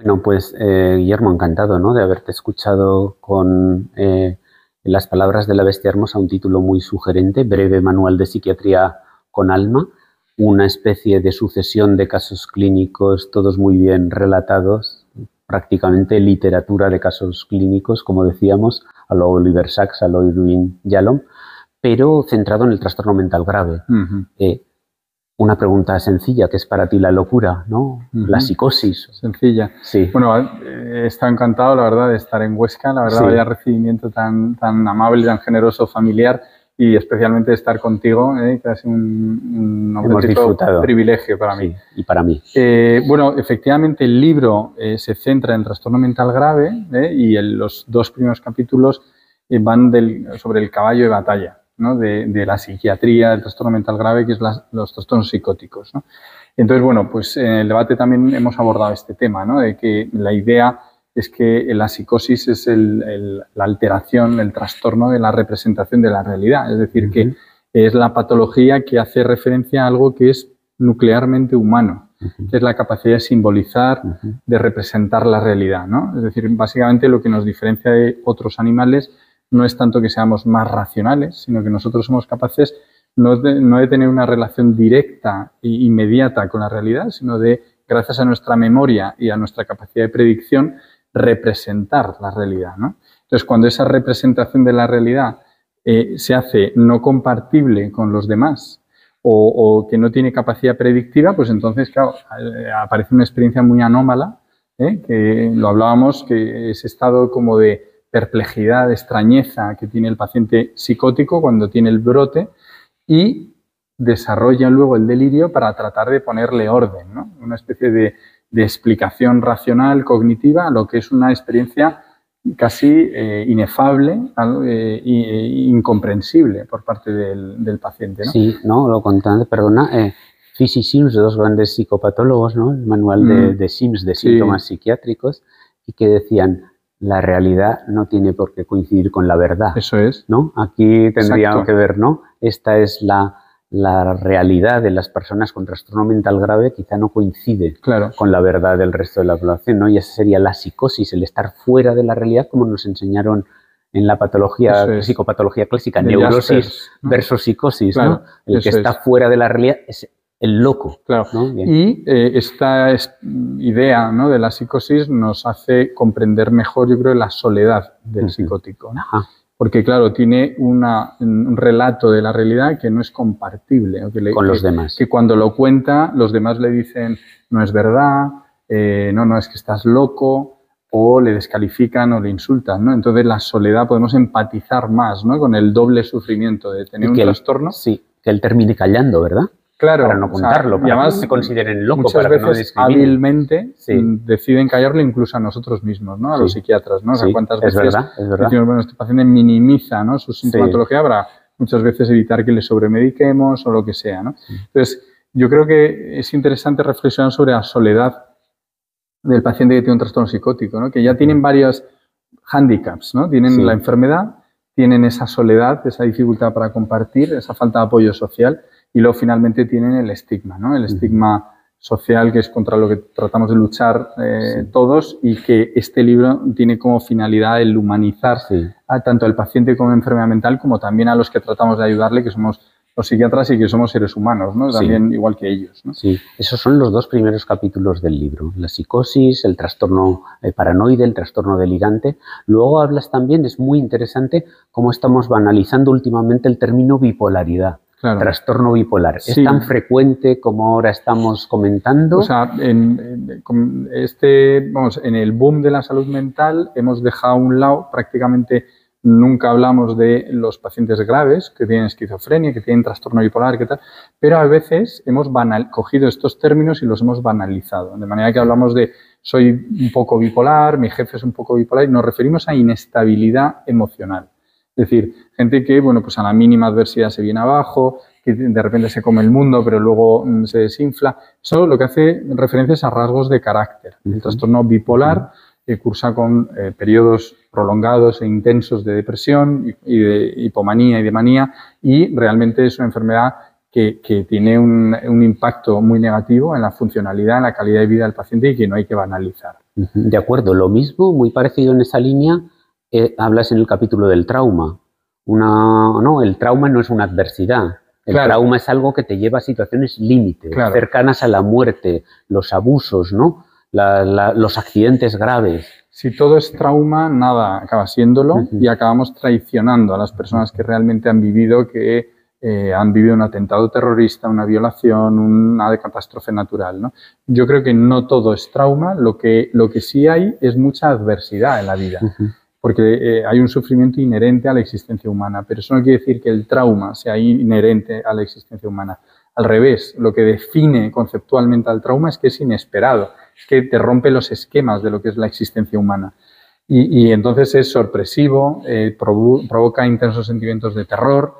Bueno, pues Guillermo, encantado, ¿no?, de haberte escuchado con Las palabras de la bestia hermosa, un título muy sugerente, breve manual de psiquiatría con alma, una especie de sucesión de casos clínicos, todos muy bien relatados, prácticamente literatura de casos clínicos, como decíamos, a lo Oliver Sacks, a lo Irving Yalom, pero centrado en el trastorno mental grave. Una pregunta sencilla, ¿qué es para ti la locura, ¿no? La psicosis. Sencilla. Sí. Bueno, he estado encantado, la verdad, de estar en Huesca. La verdad, vaya recibimiento tan amable, tan generoso, familiar, y especialmente de estar contigo, que ha sido un auténtico privilegio para mí. Sí, y para mí. Bueno, efectivamente, el libro se centra en el trastorno mental grave, y los dos primeros capítulos van sobre el caballo de batalla, ¿no?, de la psiquiatría, del trastorno mental grave, que es los trastornos psicóticos, ¿no? Entonces, bueno, pues en el debate también hemos abordado este tema, ¿no?, de que la idea es que la psicosis es la alteración, el trastorno de la representación de la realidad, es decir, que es la patología que hace referencia a algo que es nuclearmente humano, que es la capacidad de simbolizar, de representar la realidad, ¿no? Es decir, básicamente lo que nos diferencia de otros animales no es tanto que seamos más racionales, sino que nosotros somos capaces no de tener una relación directa e inmediata con la realidad, sino de, gracias a nuestra memoria y a nuestra capacidad de predicción, representar la realidad, ¿no? Entonces, cuando esa representación de la realidad se hace no compartible con los demás o que no tiene capacidad predictiva, pues entonces, claro, aparece una experiencia muy anómala, que lo hablábamos, que ese estado como de perplejidad, de extrañeza que tiene el paciente psicótico cuando tiene el brote y desarrolla luego el delirio para tratar de ponerle orden, ¿no? Una especie de explicación racional, cognitiva, a lo que es una experiencia casi inefable, incomprensible por parte del paciente, ¿no? Sí, no, lo contante, perdona, Fish y Sims, dos grandes psicopatólogos, ¿no?, el manual de Sims de síntomas psiquiátricos, y que decían: la realidad no tiene por qué coincidir con la verdad. Eso es. ¿No? Aquí tendríamos que ver, ¿no? Esta es la realidad de las personas con trastorno mental grave, quizá no coincide con la verdad del resto de la población, ¿no? Y esa sería la psicosis, el estar fuera de la realidad, como nos enseñaron en la patología, psicopatología clásica, neurosis versus psicosis, ¿no? El que está fuera de la realidad es el loco. Claro. ¿No? Y esta idea, ¿no?, de la psicosis nos hace comprender mejor, yo creo, la soledad del psicótico, ¿no? Porque, claro, tiene un relato de la realidad que no es compartible, ¿no?, con los demás. Que cuando lo cuenta, los demás le dicen: no es verdad, no, es que estás loco, o le descalifican o le insultan, ¿no? Entonces, la soledad podemos empatizar más, ¿no?, con el doble sufrimiento de tener un trastorno. Sí, que él termine callando, ¿verdad? Claro, para no contarlo, para además, que no se consideren locos, muchas para veces que no hábilmente deciden callarlo incluso a nosotros mismos, ¿no? A los psiquiatras, ¿no? O sea, cuántas veces decimos: bueno, este paciente minimiza, ¿no?, su sintomatología para muchas veces evitar que le sobremediquemos o lo que sea, ¿no? Entonces, yo creo que es interesante reflexionar sobre la soledad del paciente que tiene un trastorno psicótico, ¿no? Que ya tienen varios hándicaps, ¿no? Tienen la enfermedad, tienen esa soledad, esa dificultad para compartir, esa falta de apoyo social. Y luego finalmente tienen el estigma, ¿no? El estigma social, que es contra lo que tratamos de luchar todos, y que este libro tiene como finalidad el humanizar a tanto al paciente con enfermedad mental como también a los que tratamos de ayudarle, que somos los psiquiatras y que somos seres humanos, ¿no? También igual que ellos, ¿no? Sí, esos son los dos primeros capítulos del libro: la psicosis, el trastorno paranoide, el trastorno delirante. Luego hablas también, es muy interesante, cómo estamos banalizando últimamente el término bipolaridad. Trastorno bipolar. ¿Es tan frecuente como ahora estamos comentando? O sea, en el boom de la salud mental hemos dejado a un lado, prácticamente nunca hablamos de los pacientes graves que tienen esquizofrenia, que tienen trastorno bipolar, que tal, pero a veces hemos cogido estos términos y los hemos banalizado, de manera que hablamos de: soy un poco bipolar, mi jefe es un poco bipolar, y nos referimos a inestabilidad emocional. Es decir, gente que, bueno, pues a la mínima adversidad se viene abajo, que de repente se come el mundo, pero luego se desinfla. Eso lo que hace referencia es a rasgos de carácter. El trastorno bipolar cursa con periodos prolongados e intensos de depresión y de hipomanía y de manía, y realmente es una enfermedad que tiene un impacto muy negativo en la funcionalidad, en la calidad de vida del paciente, y que no hay que banalizar. De acuerdo, lo mismo, muy parecido en esa línea, hablas en el capítulo del trauma. No, el trauma no es una adversidad. El trauma es algo que te lleva a situaciones límite, cercanas a la muerte, los abusos, ¿no? Los accidentes graves. Si todo es trauma, nada acaba siéndolo y acabamos traicionando a las personas que realmente han vivido un atentado terrorista, una violación, una catástrofe natural, ¿no? Yo creo que no todo es trauma, lo que sí hay es mucha adversidad en la vida. Porque hay un sufrimiento inherente a la existencia humana, pero eso no quiere decir que el trauma sea inherente a la existencia humana. Al revés, lo que define conceptualmente al trauma es que es inesperado, es que te rompe los esquemas de lo que es la existencia humana. Y entonces es sorpresivo, provoca intensos sentimientos de terror,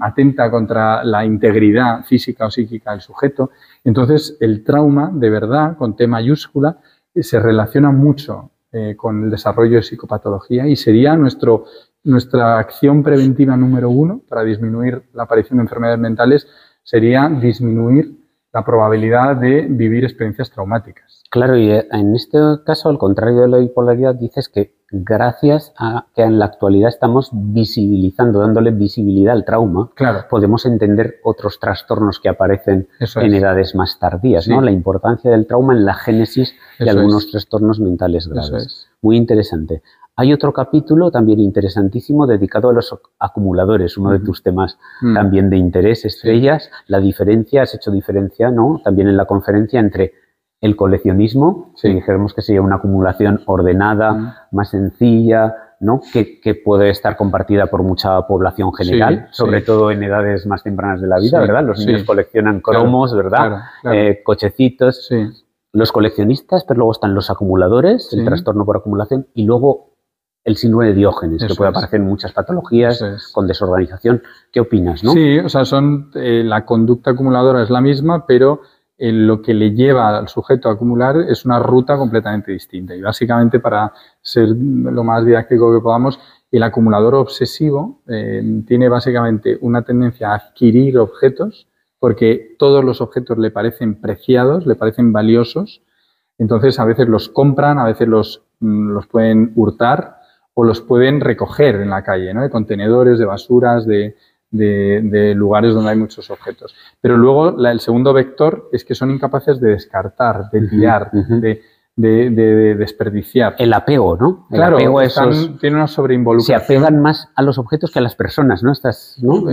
atenta contra la integridad física o psíquica del sujeto. Entonces el trauma, de verdad, con T mayúscula, se relaciona mucho con el desarrollo de psicopatología y sería nuestra acción preventiva número 1 para disminuir la aparición de enfermedades mentales, sería disminuir la probabilidad de vivir experiencias traumáticas. Claro, y en este caso, al contrario de la bipolaridad, dices que gracias a que en la actualidad estamos visibilizando, dándole visibilidad al trauma, podemos entender otros trastornos que aparecen en edades más tardías, ¿no? La importancia del trauma en la génesis de algunos trastornos mentales graves. Muy interesante. Hay otro capítulo también interesantísimo dedicado a los acumuladores, uno de tus temas también de interés, estrellas, la diferencia, has hecho diferencia, ¿no? También en la conferencia entre el coleccionismo, si dijéramos que sería una acumulación ordenada, más sencilla, ¿no? Que puede estar compartida por mucha población general, sobre todo en edades más tempranas de la vida, ¿verdad? Los niños coleccionan cromos, ¿verdad? Cochecitos. Los coleccionistas, pero luego están los acumuladores, el trastorno por acumulación, y luego el síndrome de Diógenes, que puede aparecer en muchas patologías con desorganización. ¿Qué opinas, no? Sí, o sea, la conducta acumuladora es la misma, pero lo que le lleva al sujeto a acumular es una ruta completamente distinta. Y básicamente, para ser lo más didáctico que podamos, el acumulador obsesivo tiene básicamente una tendencia a adquirir objetos porque todos los objetos le parecen preciados, le parecen valiosos. Entonces, a veces los compran, a veces los pueden hurtar o los pueden recoger en la calle, ¿no? De contenedores, de basuras, de lugares donde hay muchos objetos. Pero luego el segundo vector es que son incapaces de descartar, de tirar, de desperdiciar. El apego, ¿no? El claro, apego tiene una sobreinvolucración. Se apegan más a los objetos que a las personas, ¿no?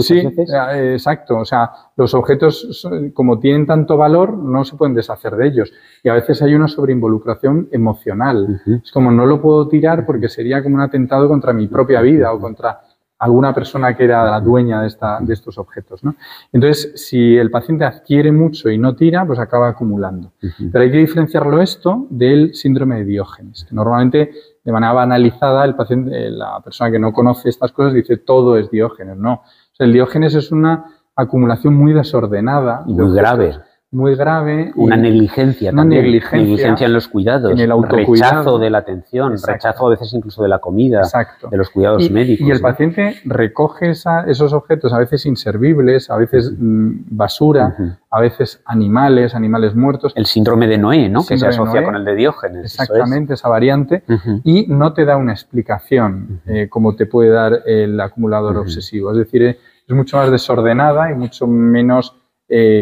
Sí, exacto. O sea, los objetos, como tienen tanto valor, no se pueden deshacer de ellos. Y a veces hay una sobreinvolucración emocional. Es como, no lo puedo tirar porque sería como un atentado contra mi propia vida o contra alguna persona que era la dueña de estos objetos, ¿no? Entonces, si el paciente adquiere mucho y no tira, pues acaba acumulando. Pero hay que diferenciarlo esto del síndrome de Diógenes, que normalmente, de manera banalizada, la persona que no conoce estas cosas dice todo es Diógenes. No. O sea, el Diógenes es una acumulación muy desordenada. Muy grave. Muy grave. Una negligencia también. Negligencia en los cuidados. En el autocuidado. Rechazo de la atención. Rechazo a veces incluso de la comida. De los cuidados médicos. Y el paciente recoge esos objetos, a veces inservibles, a veces basura, a veces animales muertos. El síndrome de Noé, ¿no? Que se asocia con el de Diógenes. Exactamente, esa variante. Y no te da una explicación como te puede dar el acumulador obsesivo. Es decir, es mucho más desordenada y mucho menos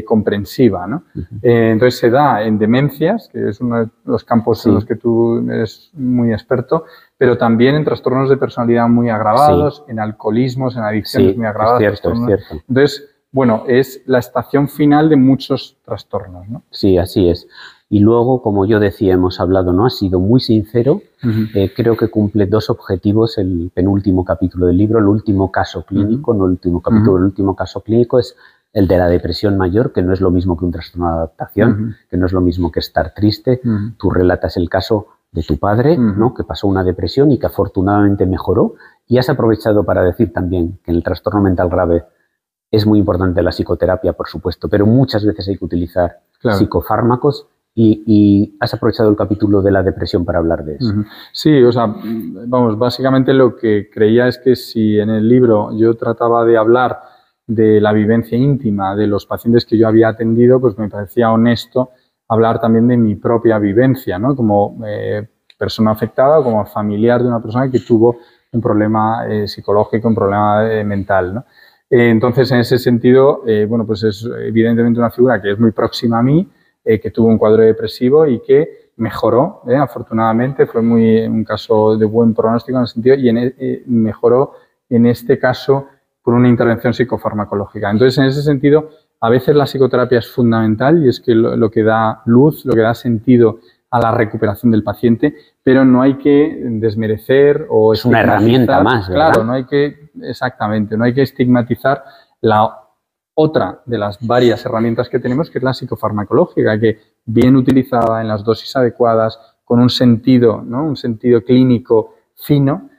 comprensiva, ¿no? Entonces se da en demencias, que es uno de los campos en los que tú eres muy experto, pero también en trastornos de personalidad muy agravados, en alcoholismos, en adicciones muy agravadas. Es cierto. Entonces, bueno, es la estación final de muchos trastornos, ¿no? Sí, así es. Y luego, como yo decía, hemos hablado, ¿no? Ha sido muy sincero. Creo que cumple dos objetivos el penúltimo capítulo del libro. El último caso clínico, no el último capítulo, el último caso clínico es el de la depresión mayor, que no es lo mismo que un trastorno de adaptación, que no es lo mismo que estar triste. Tú relatas el caso de tu padre, ¿no? Que pasó una depresión y que afortunadamente mejoró. Y has aprovechado para decir también que en el trastorno mental grave es muy importante la psicoterapia, por supuesto, pero muchas veces hay que utilizar psicofármacos. Y has aprovechado el capítulo de la depresión para hablar de eso. Sí, o sea, vamos, básicamente lo que creía es que si en el libro yo trataba de hablar de la vivencia íntima de los pacientes que yo había atendido, pues me parecía honesto hablar también de mi propia vivencia, ¿no? Como persona afectada o como familiar de una persona que tuvo un problema psicológico, un problema mental, ¿no? Entonces, en ese sentido, bueno, pues es evidentemente una figura que es muy próxima a mí, que tuvo un cuadro depresivo y que mejoró, afortunadamente, fue un caso de buen pronóstico en el sentido, y mejoró en este caso por una intervención psicofarmacológica. Entonces, en ese sentido, a veces la psicoterapia es fundamental y es que lo que da luz, lo que da sentido a la recuperación del paciente, pero no hay que desmerecer o es una herramienta más, ¿verdad? Claro, no hay que, exactamente, no hay que estigmatizar la otra de las varias herramientas que tenemos, que es la psicofarmacológica, que bien utilizada en las dosis adecuadas, con un sentido, ¿no? Un sentido clínico fino,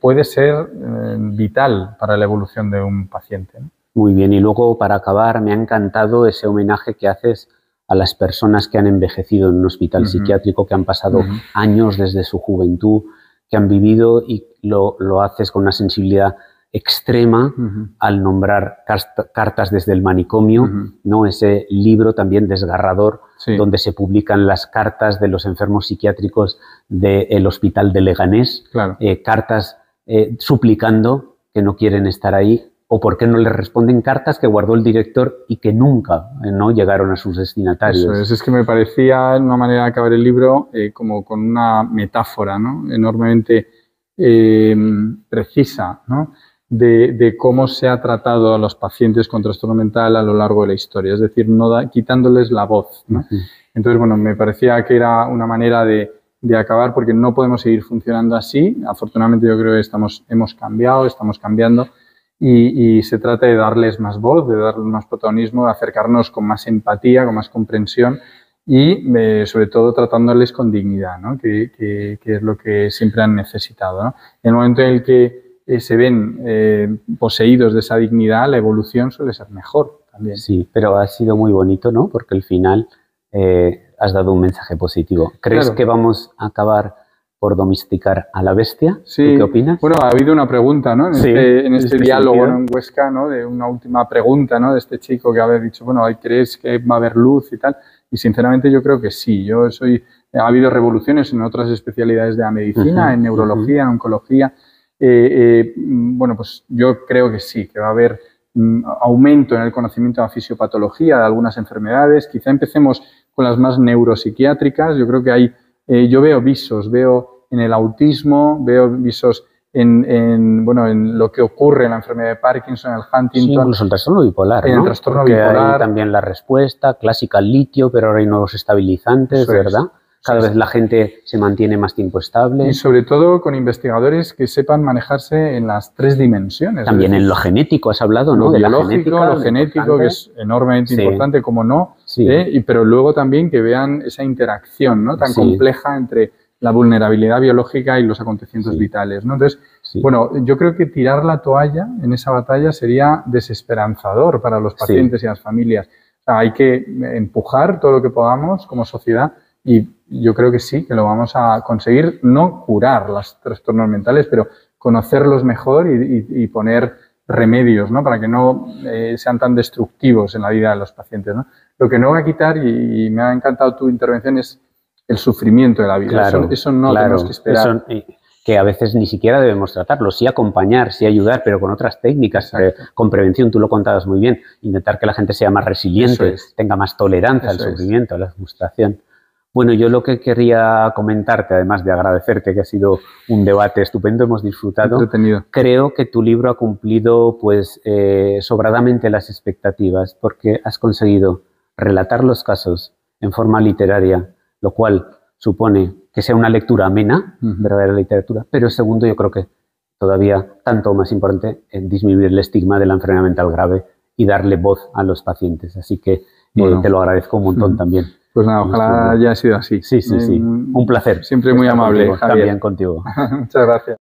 puede ser vital para la evolución de un paciente, ¿no? Muy bien, y luego para acabar me ha encantado ese homenaje que haces a las personas que han envejecido en un hospital psiquiátrico, que han pasado años desde su juventud, que han vivido, y lo haces con una sensibilidad extrema al nombrar Cartas desde el manicomio, ¿no? Ese libro también desgarrador, donde se publican las cartas de los enfermos psiquiátricos del hospital de Leganés, cartas suplicando que no quieren estar ahí, o por qué no les responden cartas que guardó el director y que nunca no llegaron a sus destinatarios. Eso es que me parecía una manera de acabar el libro como con una metáfora, ¿no? Enormemente precisa, ¿no? De cómo se ha tratado a los pacientes con trastorno mental a lo largo de la historia, es decir, quitándoles la voz, ¿no? Entonces, bueno, me parecía que era una manera de acabar, porque no podemos seguir funcionando así. Afortunadamente, yo creo que hemos cambiado, estamos cambiando, y se trata de darles más voz, de darles más protagonismo, de acercarnos con más empatía, con más comprensión y, sobre todo, tratándoles con dignidad, ¿no? Que es lo que siempre han necesitado, ¿no? En el momento en el que se ven poseídos de esa dignidad, la evolución suele ser mejor también. Sí, pero ha sido muy bonito, ¿no? Porque al final has dado un mensaje positivo. ¿Crees que vamos a acabar por domesticar a la bestia? Sí. ¿Tú qué opinas? Bueno, ha habido una pregunta, ¿no? En este diálogo en Huesca, ¿no? De una última pregunta, ¿no? De este chico que había dicho, bueno, ¿crees que va a haber luz y tal? Y sinceramente yo creo que sí. Ha habido revoluciones en otras especialidades de la medicina, en neurología, en oncología. Bueno, pues yo creo que sí, que va a haber aumento en el conocimiento de la fisiopatología de algunas enfermedades. Quizá empecemos con las más neuropsiquiátricas. Yo creo que yo veo visos, veo en el autismo, veo visos en lo que ocurre en la enfermedad de Parkinson, en el Huntington. Sí, incluso el trastorno bipolar, en ¿no? el trastorno Porque bipolar. Hay también la respuesta clásica al litio, pero ahora hay nuevos estabilizantes, ¿verdad? Cada vez la gente se mantiene más tiempo estable. Y sobre todo con investigadores que sepan manejarse en las 3 dimensiones. También en lo genético has hablado, ¿no? Lo de biológico, la genética, lo genético, que es enormemente importante, como no, pero luego también que vean esa interacción, ¿no? Tan compleja entre la vulnerabilidad biológica y los acontecimientos vitales, ¿no? Entonces, bueno, yo creo que tirar la toalla en esa batalla sería desesperanzador para los pacientes y las familias. O sea, hay que empujar todo lo que podamos como sociedad, y yo creo que sí, que lo vamos a conseguir, no curar los trastornos mentales, pero conocerlos mejor y poner remedios, ¿no? Para que no sean tan destructivos en la vida de los pacientes, ¿no? Lo que no va a quitar, y me ha encantado tu intervención, es el sufrimiento de la vida. Claro, eso no tenemos que esperar. Que a veces ni siquiera debemos tratarlo, sí acompañar, sí ayudar, pero con otras técnicas, con prevención. Tú lo contabas muy bien, intentar que la gente sea más resiliente, tenga más tolerancia al sufrimiento, a la frustración. Bueno, yo lo que quería comentarte, además de agradecerte, que ha sido un debate estupendo, hemos disfrutado. Entretenido. Creo que tu libro ha cumplido sobradamente las expectativas, porque has conseguido relatar los casos en forma literaria, lo cual supone que sea una lectura amena, verdadera literatura, pero segundo, yo creo que todavía tanto más importante, disminuir el estigma de la enfermedad mental grave y darle voz a los pacientes. Así que te lo agradezco un montón también. Pues nada, ojalá haya sido así. Sí. Un placer. Siempre muy amable, Javier. También contigo. Muchas gracias.